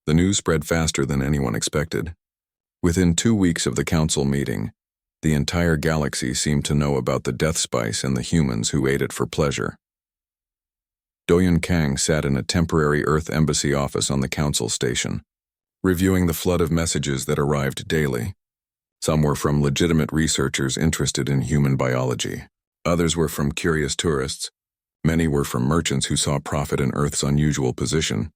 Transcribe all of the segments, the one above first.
The news spread faster than anyone expected. Within 2 weeks of the council meeting, the entire galaxy seemed to know about the death spice and the humans who ate it for pleasure. Doyen Kang sat in a temporary Earth Embassy office on the council station, reviewing the flood of messages that arrived daily. Some were from legitimate researchers interested in human biology. Others were from curious tourists. Many were from merchants who saw profit in Earth's unusual position.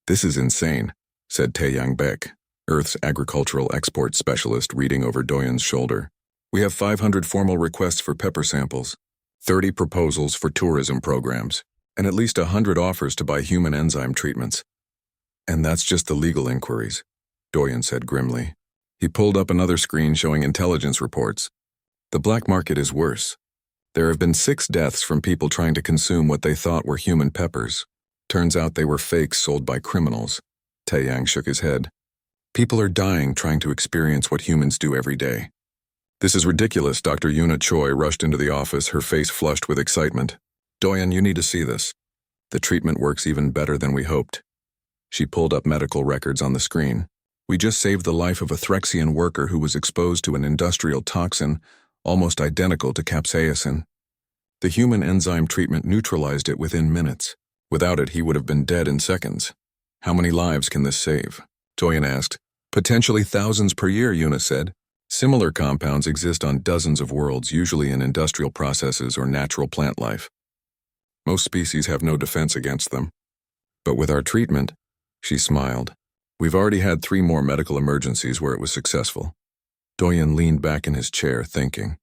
"This is insane," said Taeyang Beck, Earth's agricultural export specialist, reading over Doyen's shoulder. "We have 500 formal requests for pepper samples, 30 proposals for tourism programs, and at least 100 offers to buy human enzyme treatments. And that's just the legal inquiries," Doyen said grimly. He pulled up another screen showing intelligence reports. "The black market is worse. There have been 6 deaths from people trying to consume what they thought were human peppers. Turns out they were fakes sold by criminals." Taeyang shook his head. "People are dying trying to experience what humans do every day." "This is ridiculous." Dr. Yuna Choi rushed into the office, her face flushed with excitement. "Doyen, you need to see this. The treatment works even better than we hoped." She pulled up medical records on the screen. "We just saved the life of a Threxian worker who was exposed to an industrial toxin almost identical to capsaicin. The human enzyme treatment neutralized it within minutes. Without it, he would have been dead in seconds." "How many lives can this save?" Doyen asked. "Potentially thousands per year," Yuna said. "Similar compounds exist on dozens of worlds, usually in industrial processes or natural plant life. Most species have no defense against them. But with our treatment," she smiled, "we've already had 3 more medical emergencies where it was successful." Doyen leaned back in his chair, thinking.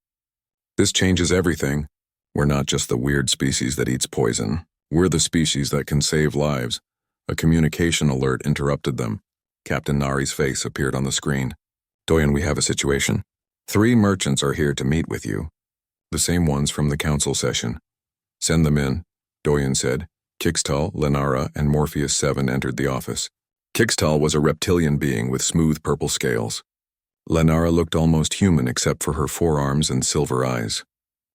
"This changes everything. We're not just the weird species that eats poison. We're the species that can save lives." A communication alert interrupted them. Captain Nari's face appeared on the screen. "Doyen, we have a situation. 3 merchants are here to meet with you. The same ones from the council session." "Send them in," Doyen said. Kixtal, Lenara, and Morpheus 7 entered the office. Kixtal was a reptilian being with smooth purple scales. Lenara looked almost human except for her forearms and silver eyes.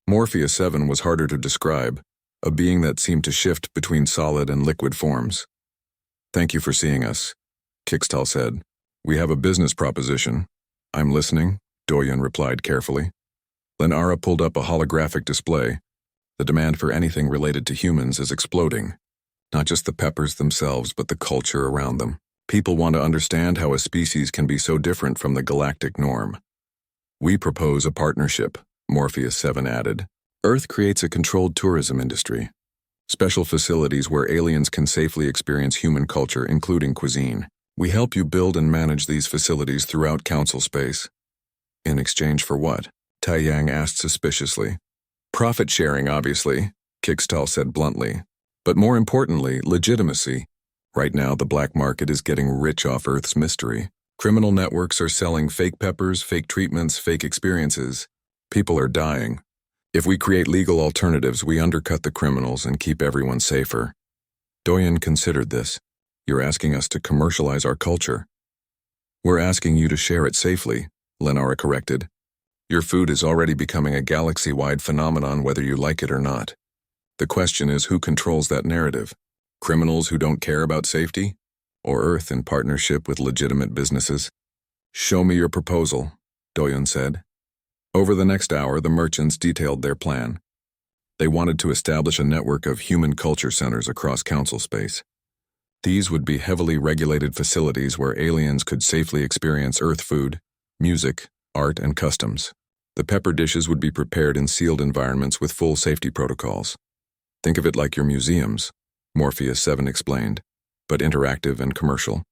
Morpheus 7 was harder to describe, a being that seemed to shift between solid and liquid forms. "Thank you for seeing us," Kixtal said. "We have a business proposition." "I'm listening," Doyen replied carefully. Lenara pulled up a holographic display. "The demand for anything related to humans is exploding. Not just the peppers themselves, but the culture around them. People want to understand how a species can be so different from the galactic norm. We propose a partnership," Morpheus 7 added. "Earth creates a controlled tourism industry. Special facilities where aliens can safely experience human culture, including cuisine. We help you build and manage these facilities throughout council space." "In exchange for what?" Taeyang asked suspiciously. "Profit sharing, obviously," Kixtal said bluntly. "But more importantly, legitimacy. Right now, the black market is getting rich off Earth's mystery. Criminal networks are selling fake peppers, fake treatments, fake experiences. People are dying. If we create legal alternatives, we undercut the criminals and keep everyone safer." Doyen considered this. "You're asking us to commercialize our culture." "We're asking you to share it safely," Lenara corrected. "Your food is already becoming a galaxy-wide phenomenon whether you like it or not. The question is who controls that narrative? Criminals who don't care about safety? Or Earth in partnership with legitimate businesses?" "Show me your proposal," Doyen said. Over the next hour, the merchants detailed their plan. They wanted to establish a network of human culture centers across council space. These would be heavily regulated facilities where aliens could safely experience Earth food, music, art, and customs. The pepper dishes would be prepared in sealed environments with full safety protocols. "Think of it like your museums," Morpheus 7 explained, "but interactive and commercial.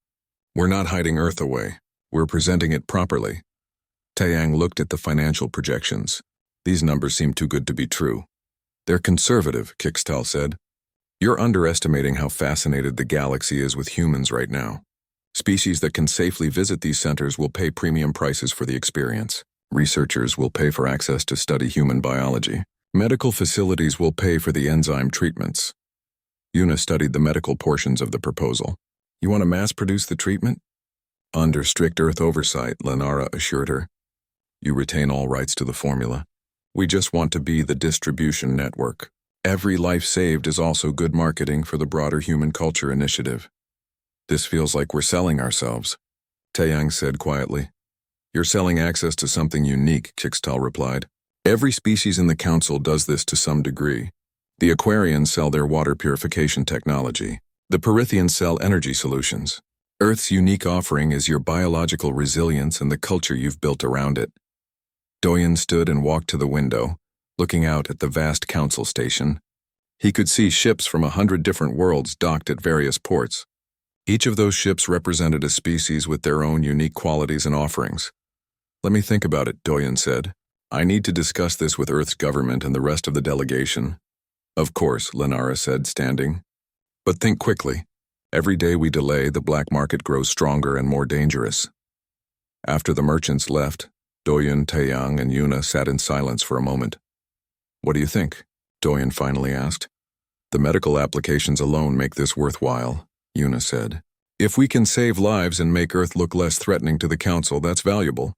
We're not hiding Earth away. We're presenting it properly." Taeyang looked at the financial projections. These numbers seem too good to be true. "They're conservative," Kixtal said. "You're underestimating how fascinated the galaxy is with humans right now. Species that can safely visit these centers will pay premium prices for the experience. Researchers will pay for access to study human biology. Medical facilities will pay for the enzyme treatments." Yuna studied the medical portions of the proposal. "You want to mass-produce the treatment?" "Under strict Earth oversight," Lenara assured her. "You retain all rights to the formula. We just want to be the distribution network. Every life saved is also good marketing for the broader human culture initiative." This feels like we're selling ourselves, Taeyang said quietly. You're selling access to something unique, Kixtal replied. Every species in the council does this to some degree. The Aquarians sell their water purification technology. The Perithians sell energy solutions. Earth's unique offering is your biological resilience and the culture you've built around it. Doyen stood and walked to the window, looking out at the vast council station. He could see ships from 100 different worlds docked at various ports. Each of those ships represented a species with their own unique qualities and offerings. Let me think about it, Doyen said. I need to discuss this with Earth's government and the rest of the delegation. Of course, Lenara said, standing. But think quickly. Every day we delay, the black market grows stronger and more dangerous. After the merchants left, Doyen, Taeyang, and Yuna sat in silence for a moment. What do you think? Doyen finally asked. The medical applications alone make this worthwhile, Yuna said. If we can save lives and make Earth look less threatening to the Council, that's valuable.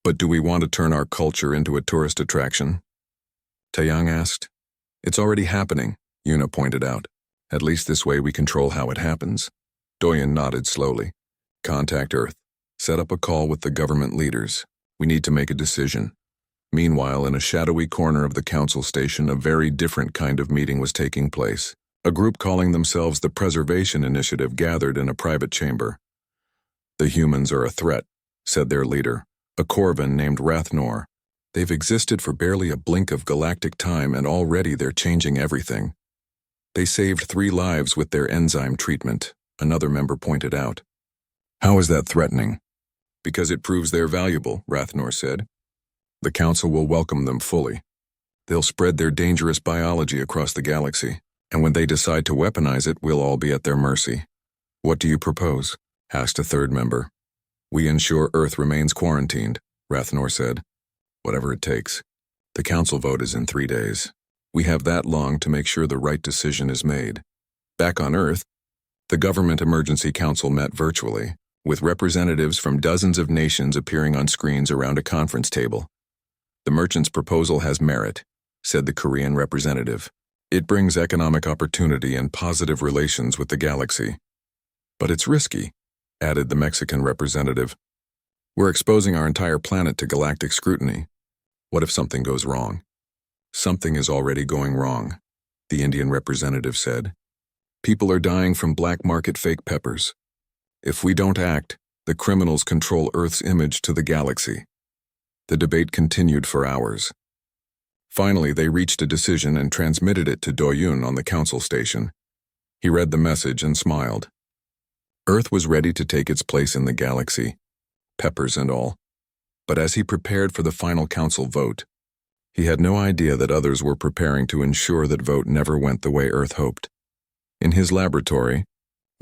But do we want to turn our culture into a tourist attraction? Taeyang asked. It's already happening, Yuna pointed out. At least this way we control how it happens. Doyen nodded slowly. Contact Earth. Set up a call with the government leaders. We need to make a decision. Meanwhile, in a shadowy corner of the council station, a very different kind of meeting was taking place. A group calling themselves the Preservation Initiative gathered in a private chamber. The humans are a threat, said their leader, a Corvin named Rathnor. They've existed for barely a blink of galactic time and already they're changing everything. They saved 3 lives with their enzyme treatment, another member pointed out. How is that threatening? Because it proves they're valuable, Rathnor said. The Council will welcome them fully. They'll spread their dangerous biology across the galaxy, and when they decide to weaponize it, we'll all be at their mercy. What do you propose? Asked a third member. We ensure Earth remains quarantined, Rathnor said. Whatever it takes. The Council vote is in 3 days. We have that long to make sure the right decision is made. Back on Earth, the Government Emergency Council met virtually, with representatives from dozens of nations appearing on screens around a conference table. The merchant's proposal has merit, said the Korean representative. It brings economic opportunity and positive relations with the galaxy. But it's risky, added the Mexican representative. We're exposing our entire planet to galactic scrutiny. What if something goes wrong? Something is already going wrong, the Indian representative said. People are dying from black market fake peppers. If we don't act, the criminals control Earth's image to the galaxy. The debate continued for hours. Finally, they reached a decision and transmitted it to Doyun on the council station. He read the message and smiled. Earth was ready to take its place in the galaxy, peppers and all. But as he prepared for the final council vote, he had no idea that others were preparing to ensure that vote never went the way Earth hoped. In his laboratory,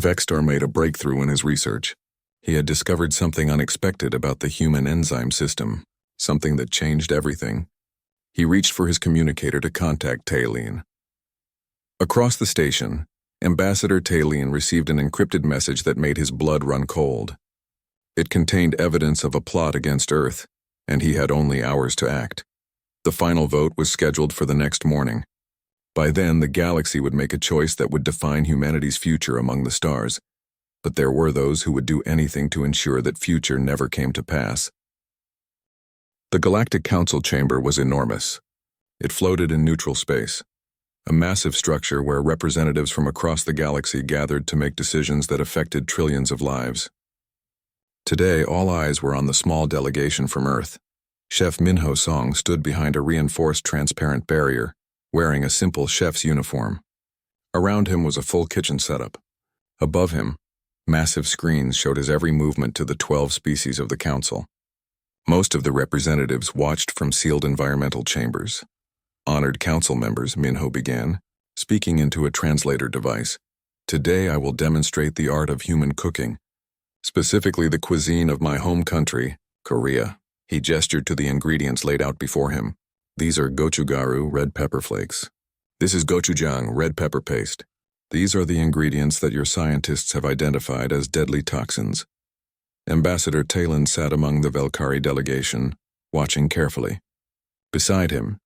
Vextor made a breakthrough in his research. He had discovered something unexpected about the human enzyme system, something that changed everything. He reached for his communicator to contact Taylene. Across the station, Ambassador Taylene received an encrypted message that made his blood run cold. It contained evidence of a plot against Earth, and he had only hours to act. The final vote was scheduled for the next morning. By then, the galaxy would make a choice that would define humanity's future among the stars. But there were those who would do anything to ensure that future never came to pass. The Galactic Council chamber was enormous. It floated in neutral space, a massive structure where representatives from across the galaxy gathered to make decisions that affected trillions of lives. Today, all eyes were on the small delegation from Earth. Chef Minho Song stood behind a reinforced transparent barrier, wearing a simple chef's uniform. Around him was a full kitchen setup. Above him, massive screens showed his every movement to the 12 species of the Council. Most of the representatives watched from sealed environmental chambers. Honored Council members, Minho began, speaking into a translator device. Today I will demonstrate the art of human cooking, specifically the cuisine of my home country, Korea. He gestured to the ingredients laid out before him. These are gochugaru, red pepper flakes. This is gochujang, red pepper paste. These are the ingredients that your scientists have identified as deadly toxins. Ambassador Talon sat among the Velkari delegation, watching carefully. Beside him,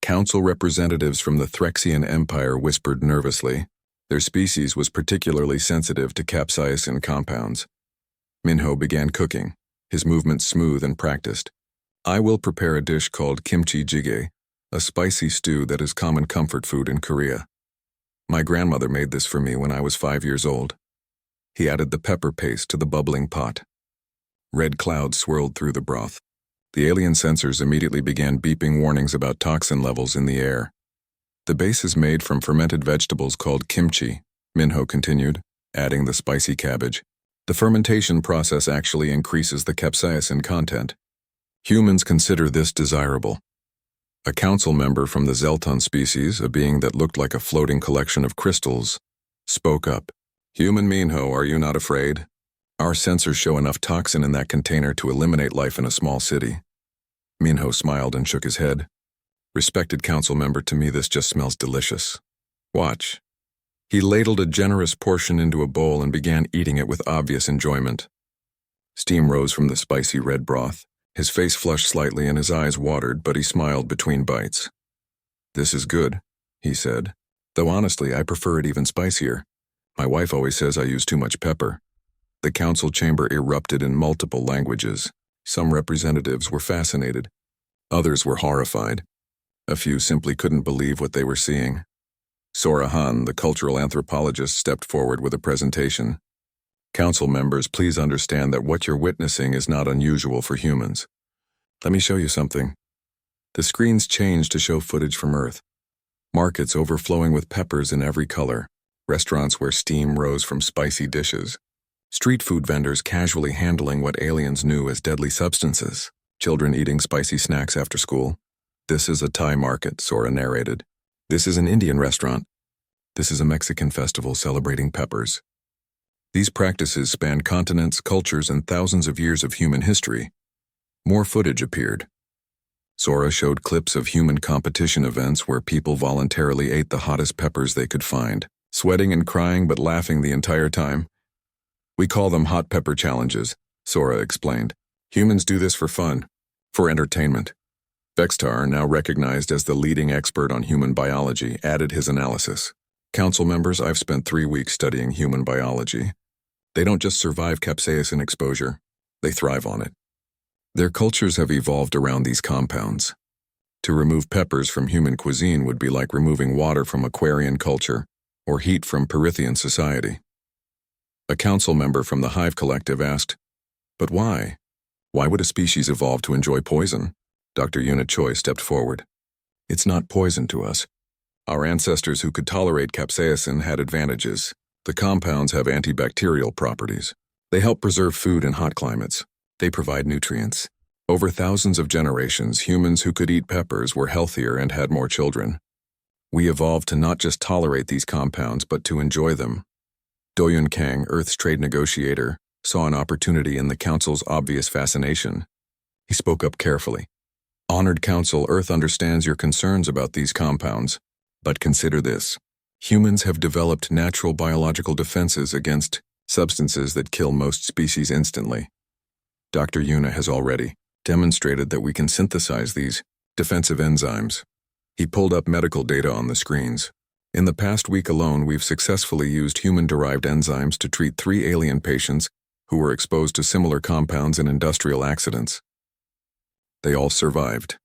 council representatives from the Threxian Empire whispered nervously. Their species was particularly sensitive to capsaicin compounds. Minho began cooking, his movements smooth and practiced. I will prepare a dish called kimchi jjigae, a spicy stew that is common comfort food in Korea. My grandmother made this for me when I was 5 years old. He added the pepper paste to the bubbling pot. Red clouds swirled through the broth. The alien sensors immediately began beeping warnings about toxin levels in the air. The base is made from fermented vegetables called kimchi, Minho continued, adding the spicy cabbage. The fermentation process actually increases the capsaicin content. Humans consider this desirable. A council member from the Zelton species, a being that looked like a floating collection of crystals, spoke up. Human Minho, are you not afraid? Our sensors show enough toxin in that container to eliminate life in a small city. Minho smiled and shook his head. Respected council member, to me this just smells delicious. Watch. He ladled a generous portion into a bowl and began eating it with obvious enjoyment. Steam rose from the spicy red broth. His face flushed slightly and his eyes watered, but he smiled between bites. This is good, he said, though honestly I prefer it even spicier. My wife always says I use too much pepper. The council chamber erupted in multiple languages. Some representatives were fascinated. Others were horrified. A few simply couldn't believe what they were seeing. Sora Han, the cultural anthropologist, stepped forward with a presentation. Council members, please understand that what you're witnessing is not unusual for humans. Let me show you something. The screens changed to show footage from Earth. Markets overflowing with peppers in every color. Restaurants where steam rose from spicy dishes. Street food vendors casually handling what aliens knew as deadly substances. Children eating spicy snacks after school. This is a Thai market, Sora narrated. This is an Indian restaurant. This is a Mexican festival celebrating peppers. These practices spanned continents, cultures, and thousands of years of human history. More footage appeared. Sora showed clips of human competition events where people voluntarily ate the hottest peppers they could find, sweating and crying but laughing the entire time. We call them hot pepper challenges, Sora explained. Humans do this for fun, for entertainment. Vextar, now recognized as the leading expert on human biology, added his analysis. Council members, I've spent 3 weeks studying human biology. They don't just survive capsaicin exposure, they thrive on it. Their cultures have evolved around these compounds. To remove peppers from human cuisine would be like removing water from Aquarian culture or heat from Perithian society. A council member from the Hive Collective asked, but why? Why would a species evolve to enjoy poison? Dr. Yuna Choi stepped forward. It's not poison to us. Our ancestors who could tolerate capsaicin had advantages. The compounds have antibacterial properties. They help preserve food in hot climates. They provide nutrients. Over thousands of generations, humans who could eat peppers were healthier and had more children. We evolved to not just tolerate these compounds, but to enjoy them. Doyun Kang, Earth's trade negotiator, saw an opportunity in the Council's obvious fascination. He spoke up carefully. Honored Council, Earth understands your concerns about these compounds, but consider this. Humans have developed natural biological defenses against substances that kill most species instantly. Dr. Yuna has already demonstrated that we can synthesize these defensive enzymes. He pulled up medical data on the screens. In the past week alone, we've successfully used human-derived enzymes to treat 3 alien patients who were exposed to similar compounds in industrial accidents. They all survived.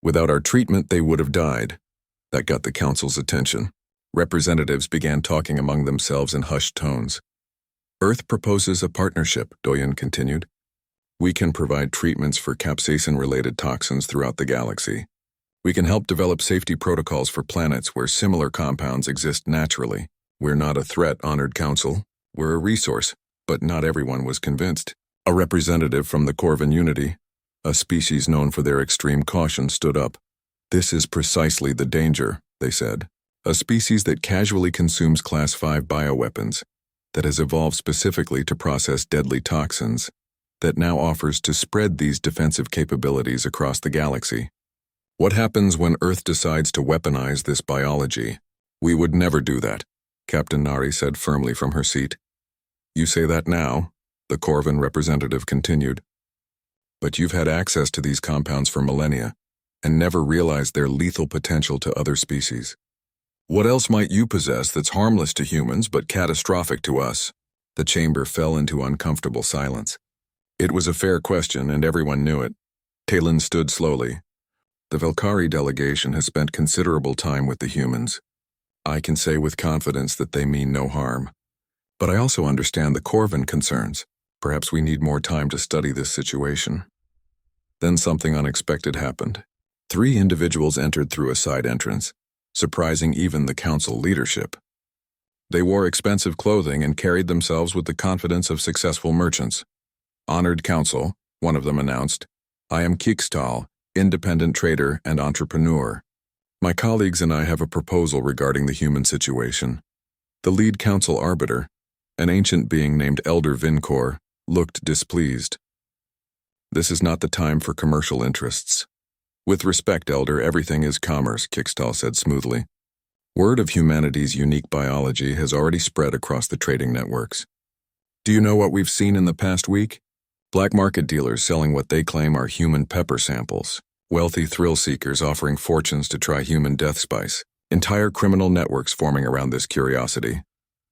Without our treatment, they would have died. That got the Council's attention. Representatives began talking among themselves in hushed tones. Earth proposes a partnership, Doyen continued. We can provide treatments for capsaicin-related toxins throughout the galaxy. We can help develop safety protocols for planets where similar compounds exist naturally. We're not a threat, Honored Council. We're a resource, but not everyone was convinced. A representative from the Corvin Unity, a species known for their extreme caution, stood up. This is precisely the danger, they said. A species that casually consumes Class 5 bioweapons, that has evolved specifically to process deadly toxins, that now offers to spread these defensive capabilities across the galaxy. What happens when Earth decides to weaponize this biology? We would never do that, Captain Nari said firmly from her seat. You say that now, the Corvin representative continued. But you've had access to these compounds for millennia and never realized their lethal potential to other species. What else might you possess that's harmless to humans but catastrophic to us? The chamber fell into uncomfortable silence. It was a fair question, and everyone knew it. Talon stood slowly. The Valkyrie delegation has spent considerable time with the humans. I can say with confidence that they mean no harm. But I also understand the Corvin concerns. Perhaps we need more time to study this situation. Then something unexpected happened. 3 individuals entered through a side entrance, surprising even the council leadership. They wore expensive clothing and carried themselves with the confidence of successful merchants. "Honored Council," one of them announced, "I am Kikstal, independent trader and entrepreneur. My colleagues and I have a proposal regarding the human situation." The lead council arbiter, an ancient being named Elder Vincor, looked displeased. "This is not the time for commercial interests." "With respect, Elder, everything is commerce," Kikstal said smoothly. "Word of humanity's unique biology has already spread across the trading networks. Do you know what we've seen in the past week? Black market dealers selling what they claim are human pepper samples. Wealthy thrill seekers offering fortunes to try human death spice. Entire criminal networks forming around this curiosity."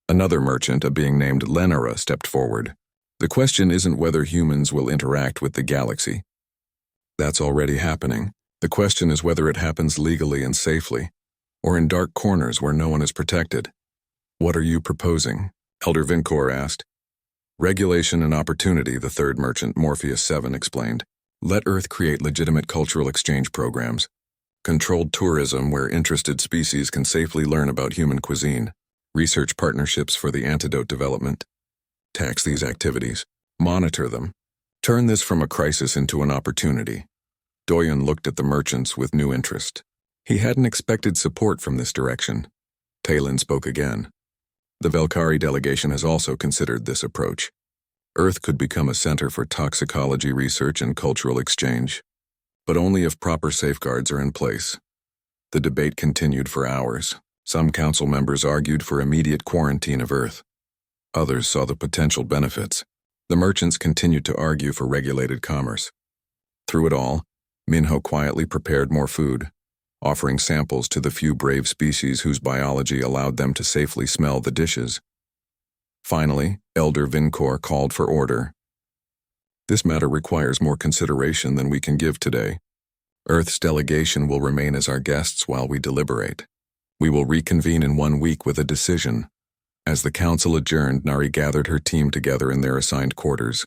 Another merchant, a being named Lenara, stepped forward. "The question isn't whether humans will interact with the galaxy. That's already happening. The question is whether it happens legally and safely, or in dark corners where no one is protected." "What are you proposing?" Elder Vincor asked. "Regulation and opportunity," the third merchant, Morpheus 7, explained. "Let Earth create legitimate cultural exchange programs. Controlled tourism where interested species can safely learn about human cuisine. Research partnerships for the antidote development. Tax these activities. Monitor them. Turn this from a crisis into an opportunity." Doyen looked at the merchants with new interest. He hadn't expected support from this direction. Talon spoke again. "The Valkyrie delegation has also considered this approach. Earth could become a center for toxicology research and cultural exchange, but only if proper safeguards are in place." The debate continued for hours. Some council members argued for immediate quarantine of Earth. Others saw the potential benefits. The merchants continued to argue for regulated commerce. Through it all, Minho quietly prepared more food, offering samples to the few brave species whose biology allowed them to safely smell the dishes. Finally, Elder Vincor called for order. "This matter requires more consideration than we can give today. Earth's delegation will remain as our guests while we deliberate. We will reconvene in 1 week with a decision." As the council adjourned, Nari gathered her team together in their assigned quarters.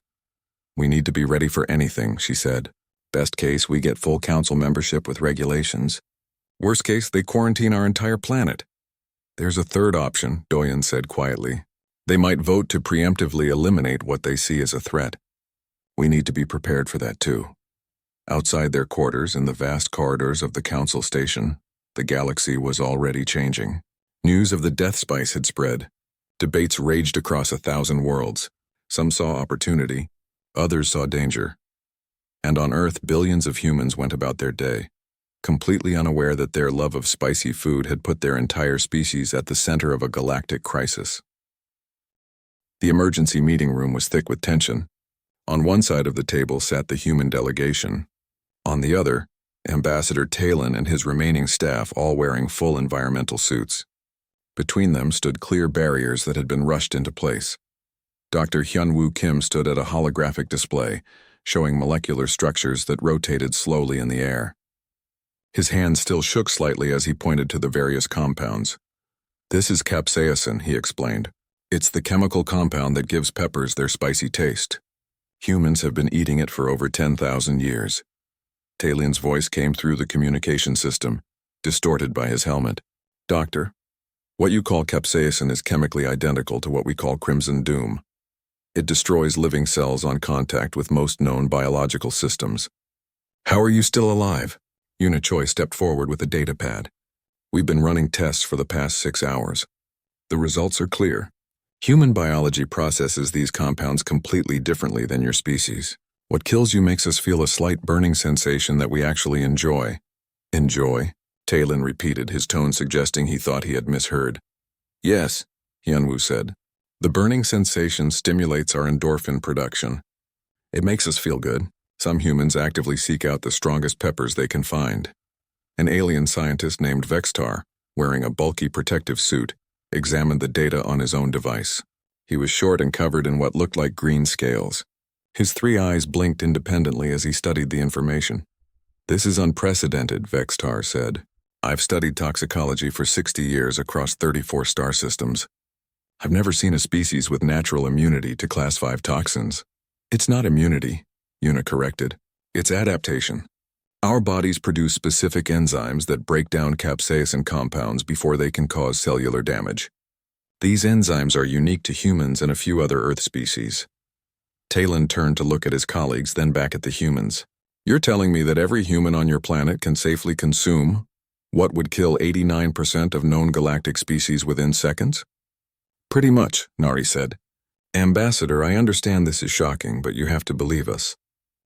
"We need to be ready for anything," she said. "Best case, we get full council membership with regulations. Worst case, they quarantine our entire planet." "There's a third option," Doyen said quietly. "They might vote to preemptively eliminate what they see as a threat. We need to be prepared for that too." Outside their quarters in the vast corridors of the council station, the galaxy was already changing. News of the death spice had spread. Debates raged across 1,000 worlds. Some saw opportunity, others saw danger. And on Earth, billions of humans went about their day, completely unaware that their love of spicy food had put their entire species at the center of a galactic crisis. The emergency meeting room was thick with tension. On one side of the table sat the human delegation. On the other, Ambassador Talon and his remaining staff, all wearing full environmental suits. Between them stood clear barriers that had been rushed into place. Dr. Hyunwoo Kim stood at a holographic display, showing molecular structures that rotated slowly in the air. His hand still shook slightly as he pointed to the various compounds. "This is capsaicin," he explained. "It's the chemical compound that gives peppers their spicy taste. Humans have been eating it for over 10,000 years. Talion's voice came through the communication system, distorted by his helmet. "Doctor, what you call capsaicin is chemically identical to what we call crimson doom. It destroys living cells on contact with most known biological systems." "How are you still alive?" Yuna Choi stepped forward with a data pad. "We've been running tests for the past 6 hours. The results are clear. Human biology processes these compounds completely differently than your species. What kills you makes us feel a slight burning sensation that we actually enjoy." "Enjoy?" Talon repeated, his tone suggesting he thought he had misheard. "Yes," Hyunwoo said. "The burning sensation stimulates our endorphin production. It makes us feel good. Some humans actively seek out the strongest peppers they can find. An alien scientist named Vextar, wearing a bulky protective suit, examined the data on his own device. He was short and covered in what looked like green scales. His 3 eyes blinked independently as he studied the information. "This is unprecedented," Vextar said. "I've studied toxicology for 60 years across 34 star systems. I've never seen a species with natural immunity to Class 5 toxins." "It's not immunity," Yuna corrected. "It's adaptation. Our bodies produce specific enzymes that break down capsaicin compounds before they can cause cellular damage. These enzymes are unique to humans and a few other Earth species." Talon turned to look at his colleagues, then back at the humans. "You're telling me that every human on your planet can safely consume what would kill 89% of known galactic species within seconds?" "Pretty much," Nari said. "Ambassador, I understand this is shocking, but you have to believe us.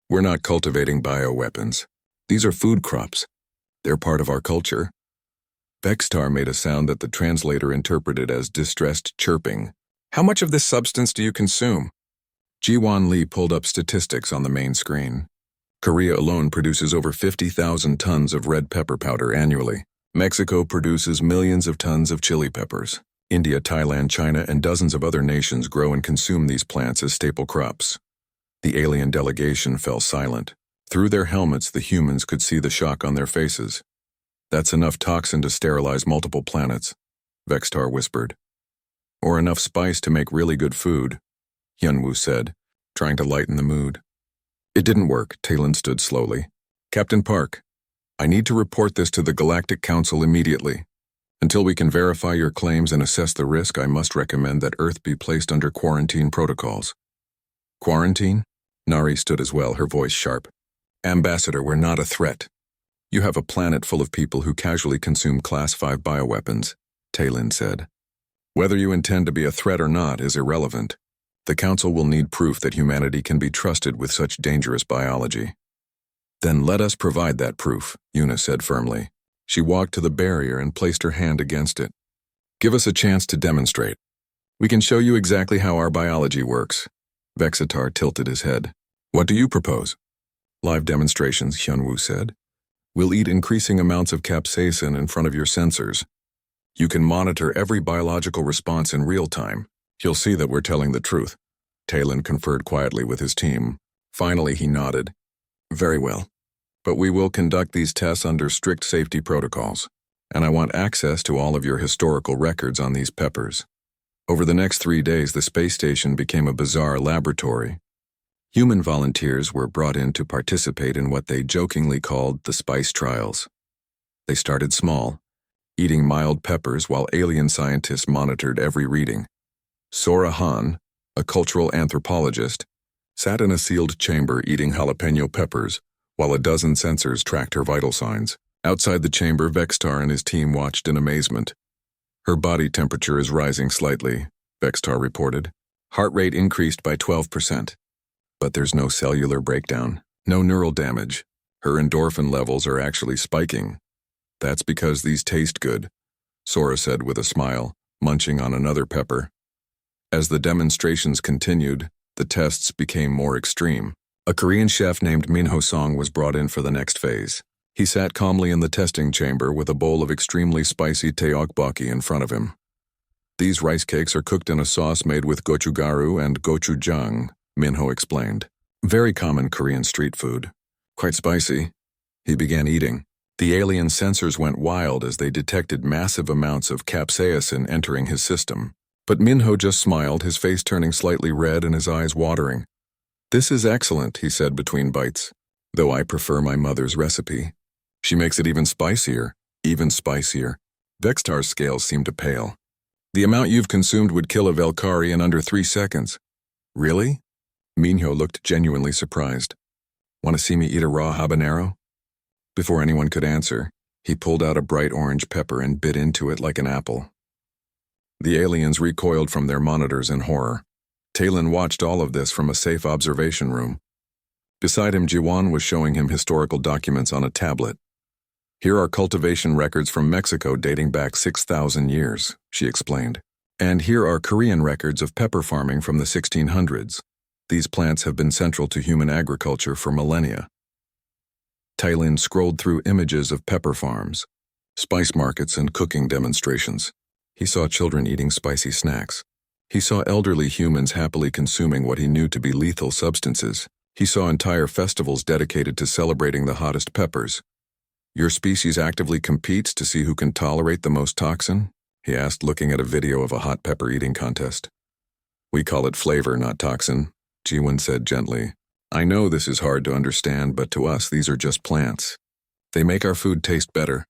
We're not cultivating bioweapons. These are food crops. They're part of our culture." Vextar made a sound that the translator interpreted as distressed chirping. "How much of this substance do you consume?" Jiwan Li pulled up statistics on the main screen. Korea alone produces over 50,000 tons of red pepper powder annually. Mexico produces millions of tons of chili peppers. India, Thailand, China, and dozens of other nations grow and consume these plants as staple crops. The alien delegation fell silent. Through their helmets, the humans could see the shock on their faces. "That's enough toxin to sterilize multiple planets," Vextar whispered. "Or enough spice to make really good food," Hyunwoo said, trying to lighten the mood. It didn't work. Talon stood slowly. "Captain Park, I need to report this to the Galactic Council immediately. Until we can verify your claims and assess the risk, I must recommend that Earth be placed under quarantine protocols." "Quarantine?" Nari stood as well, her voice sharp. "Ambassador, we're not a threat. You have a planet full of people who casually consume Class 5 bioweapons," Talon said. "Whether you intend to be a threat or not is irrelevant. The Council will need proof that humanity can be trusted with such dangerous biology." "Then let us provide that proof," Yuna said firmly. She walked to the barrier and placed her hand against it. "Give us a chance to demonstrate. We can show you exactly how our biology works." Vexitar tilted his head. "What do you propose?" "Live demonstrations," Hyunwoo said. "We'll eat increasing amounts of capsaicin in front of your sensors. You can monitor every biological response in real time. You'll see that we're telling the truth." Talon conferred quietly with his team. Finally, he nodded. "Very well. But we will conduct these tests under strict safety protocols, and I want access to all of your historical records on these peppers." Over the next 3 days, the space station became a bizarre laboratory. Human volunteers were brought in to participate in what they jokingly called the spice trials. They started small, eating mild peppers while alien scientists monitored every reading. Sora Han, a cultural anthropologist, sat in a sealed chamber eating jalapeno peppers, while a dozen sensors tracked her vital signs. Outside the chamber, Vextar and his team watched in amazement. "Her body temperature is rising slightly," Vextar reported. "Heart rate increased by 12%. But there's no cellular breakdown, no neural damage. Her endorphin levels are actually spiking. That's because these taste good," Sora said with a smile, munching on another pepper. As the demonstrations continued, the tests became more extreme. A Korean chef named Minho Song was brought in for the next phase. He sat calmly in the testing chamber with a bowl of extremely spicy tteokbokki in front of him. "These rice cakes are cooked in a sauce made with gochugaru and gochujang," Minho explained. "Very common Korean street food. Quite spicy." He began eating. The alien sensors went wild as they detected massive amounts of capsaicin entering his system. But Minho just smiled, his face turning slightly red and his eyes watering. "This is excellent," he said between bites, "though I prefer my mother's recipe. She makes it even spicier, even spicier." Vextar's scales seemed to pale. "The amount you've consumed would kill a Velkari in under 3 seconds. "Really?" Minho looked genuinely surprised. "Want to see me eat a raw habanero?" Before anyone could answer, he pulled out a bright orange pepper and bit into it like an apple. The aliens recoiled from their monitors in horror. Talon watched all of this from a safe observation room. Beside him, Jiwan was showing him historical documents on a tablet. "Here are cultivation records from Mexico dating back 6,000 years, she explained. "And here are Korean records of pepper farming from the 1600s. These plants have been central to human agriculture for millennia." Talon scrolled through images of pepper farms. spice markets and cooking demonstrations. He saw children eating spicy snacks. He saw elderly humans happily consuming what he knew to be lethal substances. He saw entire festivals dedicated to celebrating the hottest peppers. Your species actively competes to see who can tolerate the most toxin? He asked, looking at a video of a hot pepper eating contest. We call it flavor, not toxin, Jiwon said gently. I know this is hard to understand, but to us these are just plants. They make our food taste better.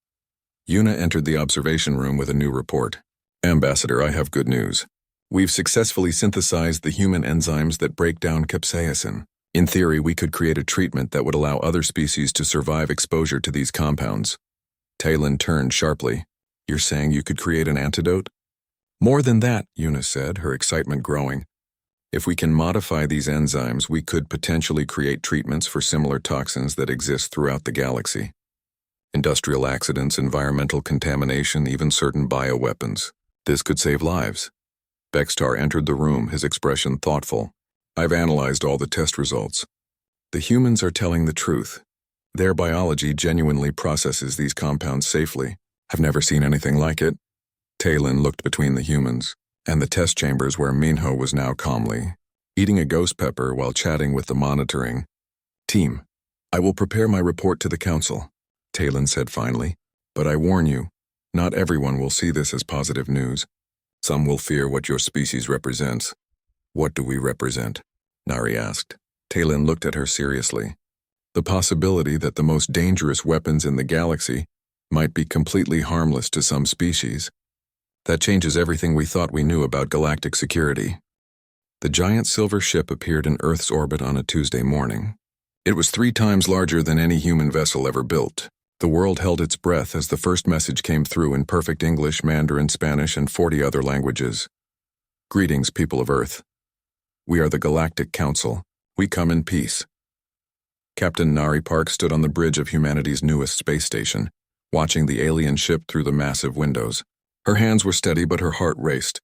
Yuna entered the observation room with a new report. Ambassador, I have good news. We've successfully synthesized the human enzymes that break down capsaicin. In theory, we could create a treatment that would allow other species to survive exposure to these compounds. Talon turned sharply. You're saying you could create an antidote? More than that, Yuna said, her excitement growing. If we can modify these enzymes, we could potentially create treatments for similar toxins that exist throughout the galaxy. Industrial accidents, environmental contamination, even certain bioweapons. This could save lives. Bextar entered the room, his expression thoughtful. I've analyzed all the test results. The humans are telling the truth. Their biology genuinely processes these compounds safely. I've never seen anything like it. Talon looked between the humans and the test chambers where Minho was now calmly eating a ghost pepper while chatting with the monitoring team. I will prepare my report to the council, Talon said finally, but I warn you, not everyone will see this as positive news. Some will fear what your species represents. What do we represent? Nari asked. Talon looked at her seriously. The possibility that the most dangerous weapons in the galaxy might be completely harmless to some species. That changes everything we thought we knew about galactic security. The giant silver ship appeared in Earth's orbit on a Tuesday morning. It was 3 times larger than any human vessel ever built. The world held its breath as the first message came through in perfect English, Mandarin, Spanish, and 40 other languages. Greetings, people of Earth. We are the Galactic Council. We come in peace. Captain Nari Park stood on the bridge of humanity's newest space station, watching the alien ship through the massive windows. Her hands were steady, but her heart raced.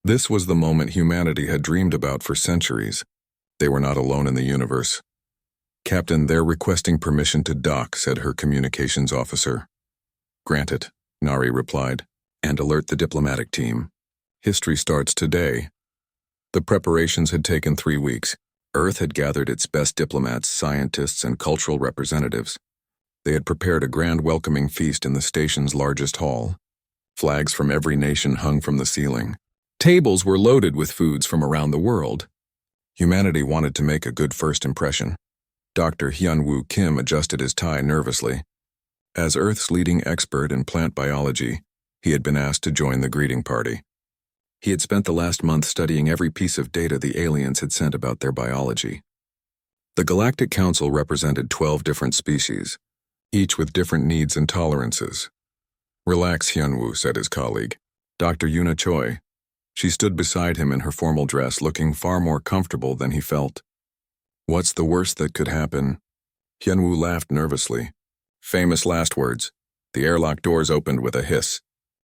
This was the moment humanity had dreamed about for centuries. They were not alone in the universe. Captain, they're requesting permission to dock, said her communications officer. Granted, Nari replied, and alert the diplomatic team. History starts today. The preparations had taken 3 weeks. Earth had gathered its best diplomats, scientists, and cultural representatives. They had prepared a grand welcoming feast in the station's largest hall. Flags from every nation hung from the ceiling. Tables were loaded with foods from around the world. Humanity wanted to make a good first impression. Dr. Hyunwoo Kim adjusted his tie nervously. As Earth's leading expert in plant biology, he had been asked to join the greeting party. He had spent the last month studying every piece of data the aliens had sent about their biology. The Galactic Council represented 12 different species, each with different needs and tolerances. Relax, Hyunwoo, said his colleague, Dr. Yuna Choi. She stood beside him in her formal dress, looking far more comfortable than he felt. What's the worst that could happen? Hyunwoo laughed nervously. Famous last words. The airlock doors opened with a hiss.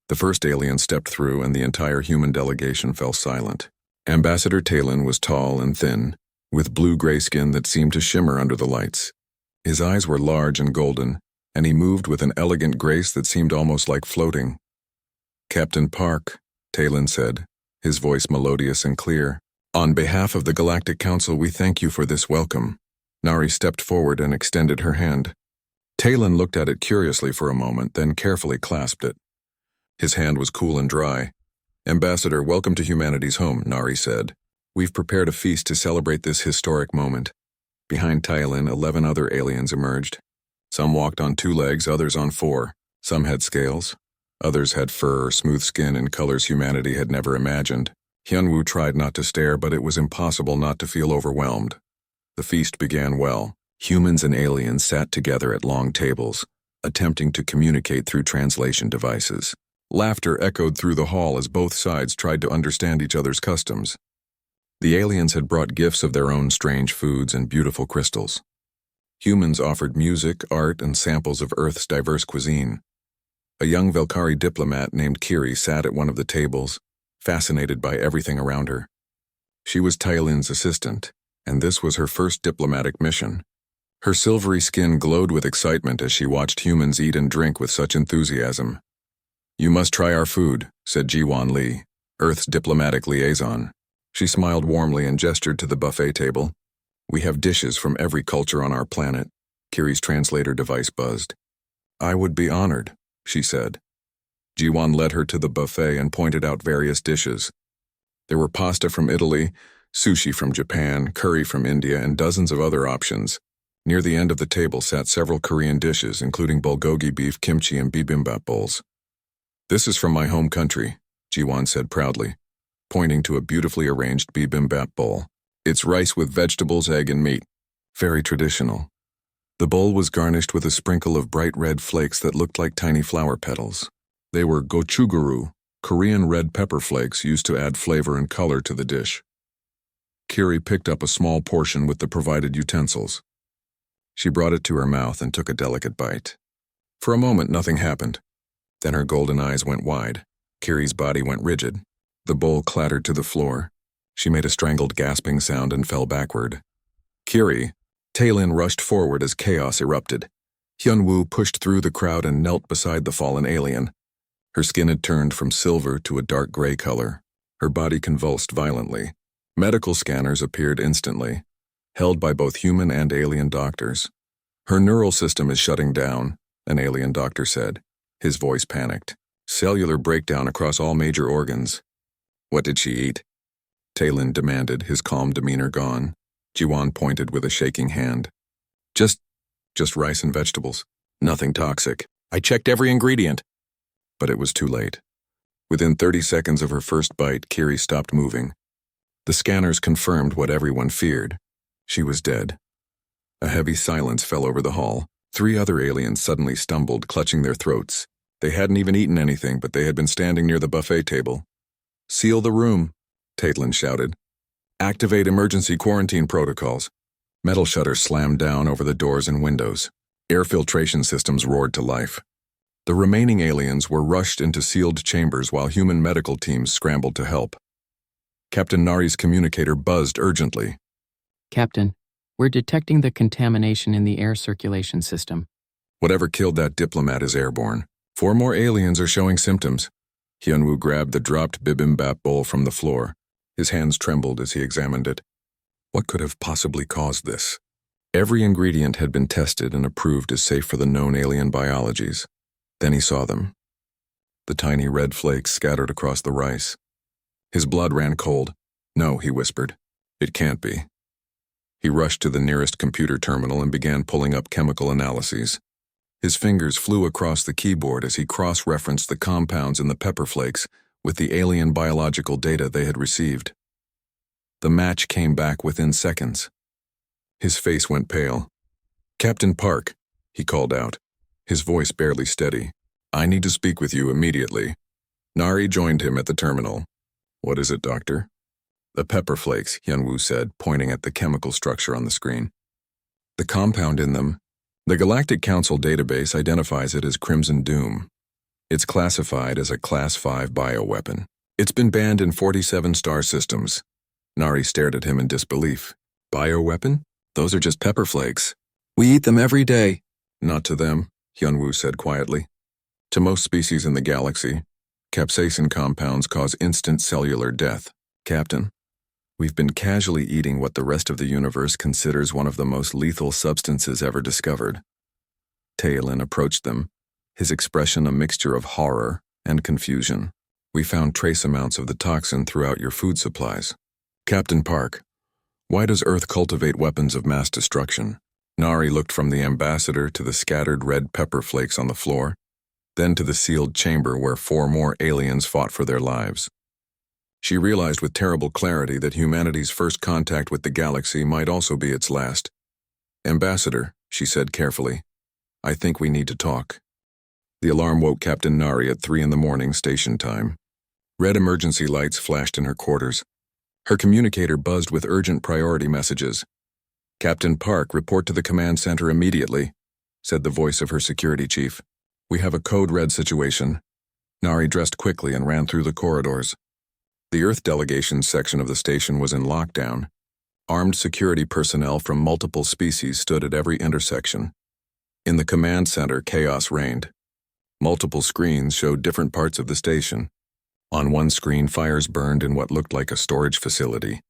The first alien stepped through and the entire human delegation fell silent. Ambassador Talon was tall and thin, with blue-gray skin that seemed to shimmer under the lights. His eyes were large and golden, and he moved with an elegant grace that seemed almost like floating. Captain Park, Talon said, his voice melodious and clear. On behalf of the Galactic Council, we thank you for this welcome. Nari stepped forward and extended her hand. Talon looked at it curiously for a moment, then carefully clasped it. His hand was cool and dry. Ambassador, welcome to humanity's home, Nari said. We've prepared a feast to celebrate this historic moment. Behind Talon, 11 other aliens emerged. Some walked on 2 legs, others on 4. Some had scales. Others had fur or smooth skin in colors humanity had never imagined. Hyunwoo tried not to stare, but it was impossible not to feel overwhelmed. The feast began well. Humans and aliens sat together at long tables, attempting to communicate through translation devices. Laughter echoed through the hall as both sides tried to understand each other's customs. The aliens had brought gifts of their own strange foods and beautiful crystals. Humans offered music, art, and samples of Earth's diverse cuisine. A young Velkari diplomat named Kiri sat at one of the tables, fascinated by everything around her. She was Talon's assistant, and this was her first diplomatic mission. Her silvery skin glowed with excitement as she watched humans eat and drink with such enthusiasm. "You must try our food," said Jiwan Li, Earth's diplomatic liaison. She smiled warmly and gestured to the buffet table. "We have dishes from every culture on our planet." Kiri's translator device buzzed. "I would be honored," she said. Jiwan led her to the buffet and pointed out various dishes. There were pasta from Italy, sushi from Japan, curry from India, and dozens of other options. Near the end of the table sat several Korean dishes, including bulgogi beef, kimchi, and bibimbap bowls. "This is from my home country," Jiwan said proudly, pointing to a beautifully arranged bibimbap bowl. "It's rice with vegetables, egg, and meat. Very traditional." The bowl was garnished with a sprinkle of bright red flakes that looked like tiny flower petals. They were gochujang, Korean red pepper flakes used to add flavor and color to the dish. Kiri picked up a small portion with the provided utensils. She brought it to her mouth and took a delicate bite. For a moment, nothing happened. Then her golden eyes went wide. Kiri's body went rigid. The bowl clattered to the floor. She made a strangled gasping sound and fell backward. "Kiri!" Taylin rushed forward as chaos erupted. Hyunwoo pushed through the crowd and knelt beside the fallen alien. Her skin had turned from silver to a dark gray color. Her body convulsed violently. Medical scanners appeared instantly, held by both human and alien doctors. "Her neural system is shutting down," an alien doctor said. His voice panicked. "Cellular breakdown across all major organs." "What did she eat?" Taylin demanded, his calm demeanor gone. Jiwan pointed with a shaking hand. Just rice and vegetables. Nothing toxic. I checked every ingredient." But it was too late. Within 30 seconds of her first bite, Kiri stopped moving. The scanners confirmed what everyone feared. She was dead. A heavy silence fell over the hall. 3 other aliens suddenly stumbled, clutching their throats. They hadn't even eaten anything, but they had been standing near the buffet table. "Seal the room," Tatlin shouted. "Activate emergency quarantine protocols." Metal shutters slammed down over the doors and windows. Air filtration systems roared to life. The remaining aliens were rushed into sealed chambers while human medical teams scrambled to help. Captain Nari's communicator buzzed urgently. "Captain, we're detecting the contamination in the air circulation system." "Whatever killed that diplomat is airborne. 4 more aliens are showing symptoms." Hyunwoo grabbed the dropped bibimbap bowl from the floor. His hands trembled as he examined it. What could have possibly caused this? Every ingredient had been tested and approved as safe for the known alien biologies. Then he saw them. The tiny red flakes scattered across the rice. His blood ran cold. "No," he whispered. "It can't be." He rushed to the nearest computer terminal and began pulling up chemical analyses. His fingers flew across the keyboard as he cross-referenced the compounds in the pepper flakes with the alien biological data they had received. The match came back within seconds. His face went pale. "Captain Park," he called out, his voice barely steady. "I need to speak with you immediately." Nari joined him at the terminal. "What is it, Doctor?" "The pepper flakes," Hyunwoo said, pointing at the chemical structure on the screen. "The compound in them. The Galactic Council database identifies it as Crimson Doom. It's classified as a Class 5 bioweapon. It's been banned in 47 star systems." Nari stared at him in disbelief. "Bioweapon? Those are just pepper flakes. We eat them every day." "Not to them," Hyunwoo said quietly. "To most species in the galaxy, capsaicin compounds cause instant cellular death. Captain, we've been casually eating what the rest of the universe considers one of the most lethal substances ever discovered." Taylin approached them, his expression a mixture of horror and confusion. "We found trace amounts of the toxin throughout your food supplies." "Captain Park, why does Earth cultivate weapons of mass destruction?" Nari looked from the ambassador to the scattered red pepper flakes on the floor, then to the sealed chamber where 4 more aliens fought for their lives. She realized with terrible clarity that humanity's first contact with the galaxy might also be its last. "Ambassador," she said carefully, "I think we need to talk." The alarm woke Captain Nari at 3 a.m. station time. Red emergency lights flashed in her quarters. Her communicator buzzed with urgent priority messages. "Captain Park, report to the command center immediately," said the voice of her security chief. "We have a code red situation." Nari dressed quickly and ran through the corridors. The Earth delegation section of the station was in lockdown. Armed security personnel from multiple species stood at every intersection. In the command center, chaos reigned. Multiple screens showed different parts of the station. On one screen, fires burned in what looked like a storage facility.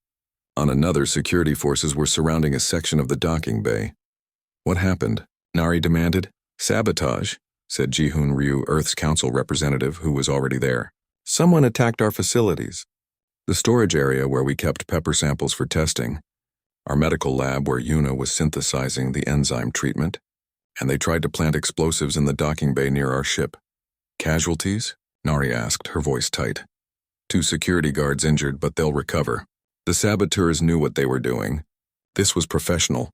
On another, security forces were surrounding a section of the docking bay. What happened? Nari demanded. Sabotage, said Ji-hoon Ryu, Earth's council representative, who was already there. Someone attacked our facilities. The storage area where we kept pepper samples for testing, our medical lab where Yuna was synthesizing the enzyme treatment, and they tried to plant explosives in the docking bay near our ship. Casualties? Nari asked, her voice tight. 2 security guards injured, but they'll recover. The saboteurs knew what they were doing. This was professional.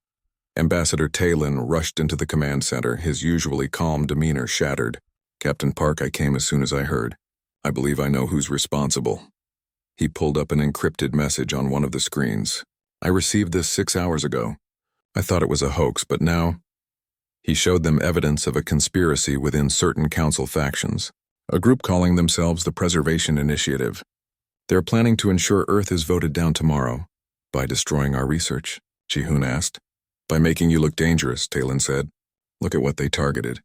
Ambassador Taylin rushed into the command center, his usually calm demeanor shattered. Captain Park, I came as soon as I heard. I believe I know who's responsible. He pulled up an encrypted message on one of the screens. I received this 6 hours ago. I thought it was a hoax, but now... He showed them evidence of a conspiracy within certain council factions, a group calling themselves the Preservation Initiative. They're planning to ensure Earth is voted down tomorrow. By destroying our research, Ji-hoon asked. By making you look dangerous, Taylin said. Look at what they targeted.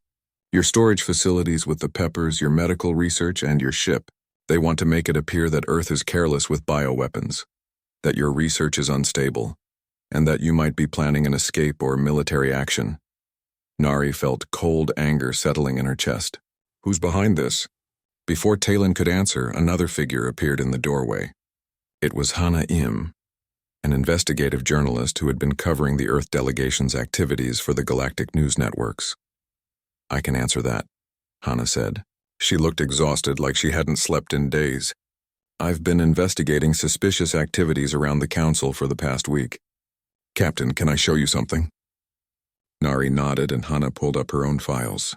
Your storage facilities with the peppers, your medical research, and your ship. They want to make it appear that Earth is careless with bioweapons, that your research is unstable, and that you might be planning an escape or military action. Nari felt cold anger settling in her chest. Who's behind this? Before Taylin could answer, another figure appeared in the doorway. It was Hana Im, an investigative journalist who had been covering the Earth delegation's activities for the Galactic news networks. I can answer that, Hana said. She looked exhausted, like she hadn't slept in days. I've been investigating suspicious activities around the council for the past week. Captain, can I show you something? Nari nodded and Hana pulled up her own files.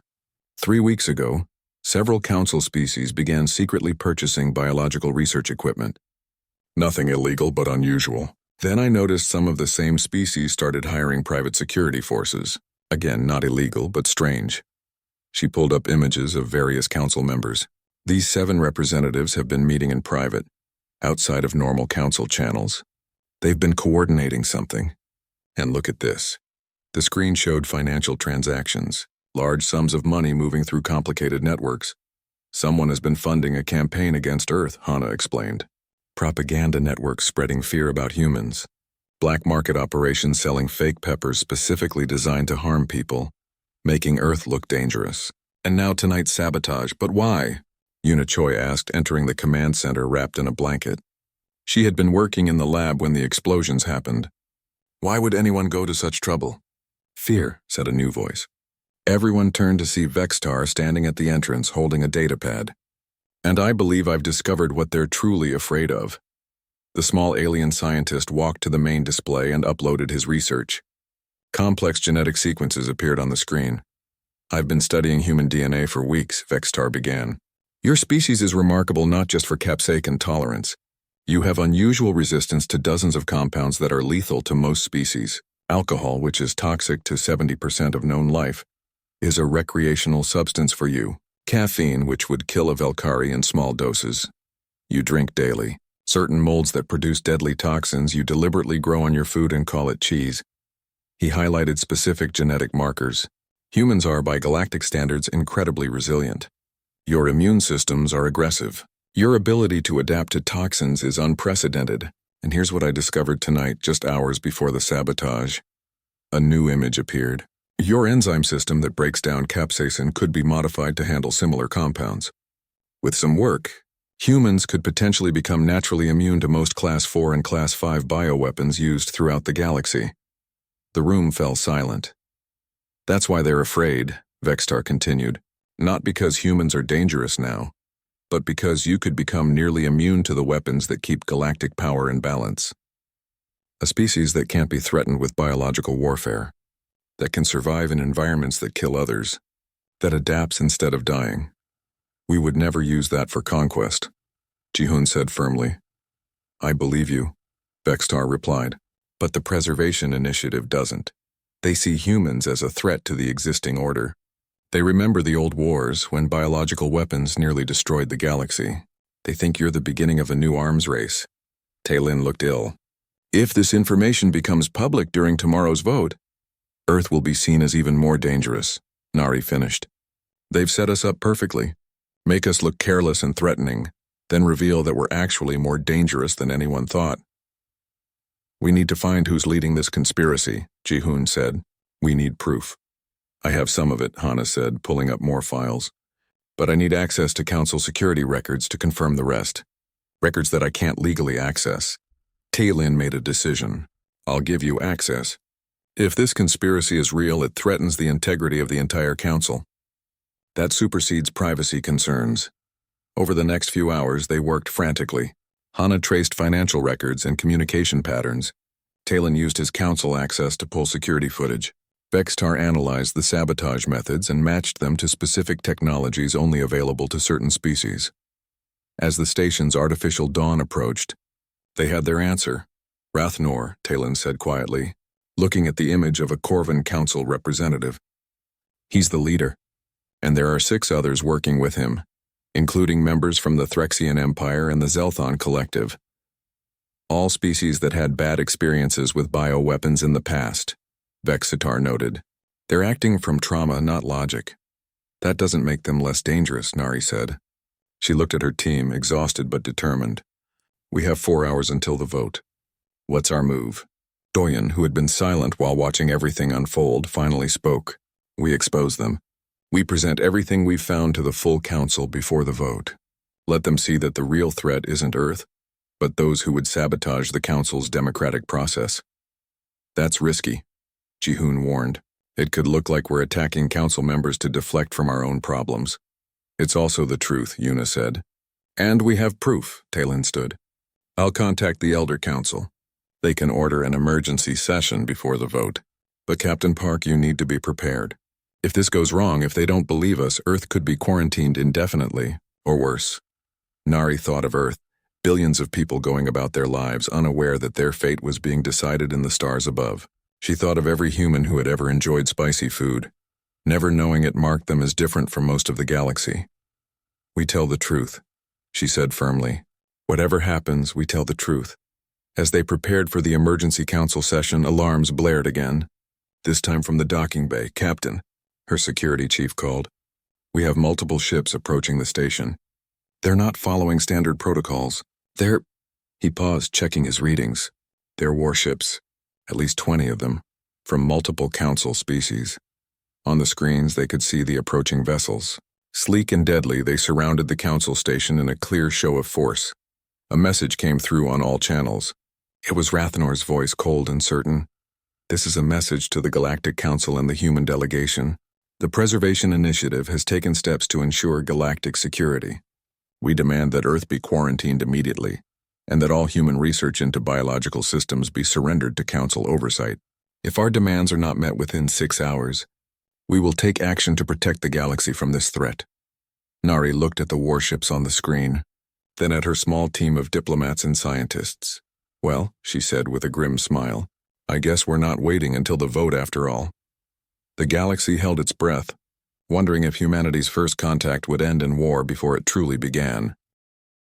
3 weeks ago, several council species began secretly purchasing biological research equipment. Nothing illegal but unusual. Then I noticed some of the same species started hiring private security forces. Again, not illegal, but strange. She pulled up images of various council members. These 7 representatives have been meeting in private, outside of normal council channels. They've been coordinating something. And look at this. The screen showed financial transactions, large sums of money moving through complicated networks. Someone has been funding a campaign against Earth, Hana explained. Propaganda networks spreading fear about humans. Black market operations selling fake peppers specifically designed to harm people, making Earth look dangerous. And now tonight's sabotage, but why? Yuna Choi asked, entering the command center wrapped in a blanket. She had been working in the lab when the explosions happened. Why would anyone go to such trouble? Fear, said a new voice. Everyone turned to see Vextar standing at the entrance holding a datapad. And I believe I've discovered what they're truly afraid of. The small alien scientist walked to the main display and uploaded his research. Complex genetic sequences appeared on the screen. I've been studying human DNA for weeks, Vextar began. Your species is remarkable not just for capsaicin tolerance. You have unusual resistance to dozens of compounds that are lethal to most species. Alcohol, which is toxic to 70% of known life, is a recreational substance for you. Caffeine, which would kill a Velkari in small doses. You drink daily. Certain molds that produce deadly toxins you deliberately grow on your food and call it cheese. He highlighted specific genetic markers. Humans are, by galactic standards, incredibly resilient. Your immune systems are aggressive. Your ability to adapt to toxins is unprecedented. And here's what I discovered tonight, just hours before the sabotage. A new image appeared. Your enzyme system that breaks down capsaicin could be modified to handle similar compounds. With some work, humans could potentially become naturally immune to most Class 4 and Class 5 bioweapons used throughout the galaxy. The room fell silent. That's why they're afraid, Vextar continued. Not because humans are dangerous now, but because you could become nearly immune to the weapons that keep galactic power in balance. A species that can't be threatened with biological warfare, that can survive in environments that kill others, that adapts instead of dying. We would never use that for conquest, Ji-hoon said firmly. I believe you, Vextar replied, but the Preservation Initiative doesn't. They see humans as a threat to the existing order. They remember the old wars when biological weapons nearly destroyed the galaxy. They think you're the beginning of a new arms race. Taylin looked ill. If this information becomes public during tomorrow's vote, Earth will be seen as even more dangerous, Nari finished. They've set us up perfectly. Make us look careless and threatening, then reveal that we're actually more dangerous than anyone thought. We need to find who's leading this conspiracy, Ji-hoon said. We need proof. I have some of it, Hana said, pulling up more files. But I need access to council security records to confirm the rest. Records that I can't legally access. Taylin made a decision. I'll give you access. If this conspiracy is real, it threatens the integrity of the entire council. That supersedes privacy concerns. Over the next few hours, they worked frantically. Hana traced financial records and communication patterns. Talon used his council access to pull security footage. Vextar analyzed the sabotage methods and matched them to specific technologies only available to certain species. As the station's artificial dawn approached, they had their answer. Rathnor, Talon said quietly, looking at the image of a Corvan Council representative. He's the leader, and there are 6 others working with him, including members from the Threxian Empire and the Zelthon Collective. All species that had bad experiences with bioweapons in the past, Vexitar noted. They're acting from trauma, not logic. That doesn't make them less dangerous, Nari said. She looked at her team, exhausted but determined. We have 4 hours until the vote. What's our move? Doyen, who had been silent while watching everything unfold, finally spoke. We expose them. We present everything we've found to the full council before the vote. Let them see that the real threat isn't Earth, but those who would sabotage the council's democratic process. That's risky, Ji-hoon warned. It could look like we're attacking council members to deflect from our own problems. It's also the truth, Yuna said. And we have proof, Talon stood. I'll contact the Elder Council. They can order an emergency session before the vote. But Captain Park, you need to be prepared. If this goes wrong, if they don't believe us, Earth could be quarantined indefinitely, or worse. Nari thought of Earth, billions of people going about their lives unaware that their fate was being decided in the stars above. She thought of every human who had ever enjoyed spicy food, never knowing it marked them as different from most of the galaxy. We tell the truth, she said firmly. Whatever happens, we tell the truth. As they prepared for the emergency council session, alarms blared again. This time from the docking bay. Captain, her security chief called. We have multiple ships approaching the station. They're not following standard protocols. He paused, checking his readings. They're warships, at least 20 of them, from multiple council species. On the screens, they could see the approaching vessels. Sleek and deadly, they surrounded the council station in a clear show of force. A message came through on all channels. It was Rathnor's voice, cold and certain. This is a message to the Galactic Council and the human delegation. The Preservation Initiative has taken steps to ensure galactic security. We demand that Earth be quarantined immediately, and that all human research into biological systems be surrendered to Council oversight. If our demands are not met within 6 hours, we will take action to protect the galaxy from this threat. Nari looked at the warships on the screen, then at her small team of diplomats and scientists. Well, she said with a grim smile, I guess we're not waiting until the vote after all. The galaxy held its breath, wondering if humanity's first contact would end in war before it truly began.